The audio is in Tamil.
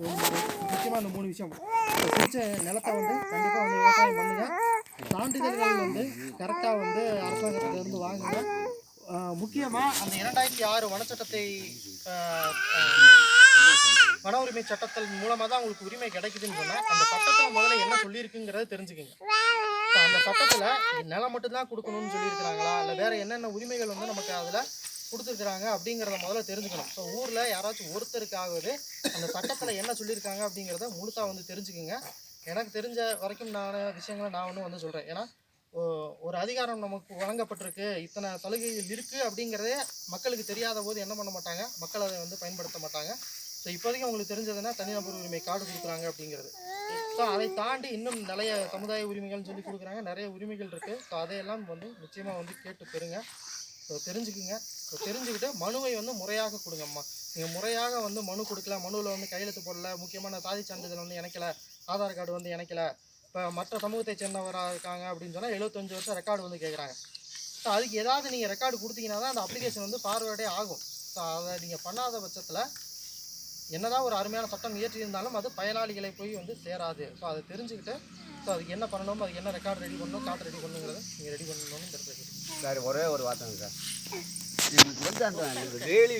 முக்கியமாக அந்த 3 விஷயம் பிடிச்ச நிலத்தை வந்து கண்டிப்பாக வந்து விவசாயம் பண்ணுங்கள். சான்றிதழ்கள் வந்து கரெக்டாக வந்து அரசாங்கத்திலிருந்து வாங்குங்க. முக்கியமாக அந்த 2006 வனச்சட்டத்தை வன உரிமை சட்டத்தின் மூலமாக தான் உங்களுக்கு உரிமை கிடைக்குதுன்னு சொன்னால் அந்த சட்டத்தில் முதல்ல என்ன சொல்லியிருக்குங்கிறத தெரிஞ்சுக்கோங்க. அந்த சட்டத்தில் நிலம் மட்டும்தான் கொடுக்கணும்னு சொல்லியிருக்கிறாங்களா, இல்லை வேறு என்னென்ன உரிமைகள் வந்து நமக்கு அதில் கொடுத்துருக்குறாங்க அப்படிங்கிறத முதல்ல தெரிஞ்சுக்கணும். ஸோ ஊரில் யாராச்சும் ஒருத்தருக்காவது அந்த சட்டத்தில் என்ன சொல்லியிருக்காங்க அப்படிங்கிறத முழுசாக வந்து தெரிஞ்சுக்குங்க. எனக்கு தெரிஞ்ச வரைக்கும் விஷயங்களை நான் வந்து சொல்கிறேன். ஏன்னா ஒரு அதிகாரம் நமக்கு வழங்கப்பட்டிருக்கு, இத்தனை சலுகைகள் இருக்குது அப்படிங்கிறதே மக்களுக்கு தெரியாத போது என்ன பண்ண மாட்டாங்க, மக்கள் அதை வந்து பயன்படுத்த மாட்டாங்க. ஸோ இப்போதைக்கு உங்களுக்கு தெரிஞ்சதுன்னா தனிநபர் உரிமை கார்டு கொடுக்குறாங்க அப்படிங்கிறது. ஸோ அதை தாண்டி இன்னும் நிறைய சமுதாய உரிமைகள்னு சொல்லி கொடுக்குறாங்க, நிறைய உரிமைகள் இருக்குது. ஸோ அதையெல்லாம் வந்து நிச்சயமாக வந்து கேட்டு பெறுங்க. ஸோ தெரிஞ்சுக்குங்க. ஸோ தெரிஞ்சுக்கிட்டு மனுவை வந்து முறையாக கொடுங்கம்மா. நீங்கள் முறையாக வந்து மனு கொடுக்கல, மனுவில் வந்து கையெழுத்து போடல, முக்கியமான சாதி சான்றிதழ் வந்து இணைக்கலை, ஆதார் கார்டு வந்து இணைக்கலை, இப்போ மற்ற சமூகத்தை சேர்ந்தவராக இருக்காங்க அப்படின்னு சொன்னால் 75 வருஷம் ரெக்கார்டு வந்து கேட்குறாங்க. ஸோ அதுக்கு ஏதாவது நீங்கள் ரெக்கார்டு கொடுத்தீங்கன்னா தான் அந்த அப்ளிகேஷன் வந்து ஃபார்வேர்டே ஆகும். ஸோ அதை நீங்கள் பண்ணாத பட்சத்தில் என்னதான் ஒரு அருமையான சட்டம் இயற்றியிருந்தாலும் அது பயனாளிகளை போய் வந்து சேராது. ஸோ அதை தெரிஞ்சுக்கிட்டு ஸோ அதுக்கு என்ன பண்ணணும், அதுக்கு என்ன ரெக்கார்டு ரெடி பண்ணணும், கார்டு ரெடி பண்ணணுங்கிறத நீங்கள் ரெடி பண்ணணும்னு தெரிஞ்சுக்கணும். சார் ஒரே ஒரு வார்த்தைங்க சார், இதுக்கு வந்து அந்த டெய்லி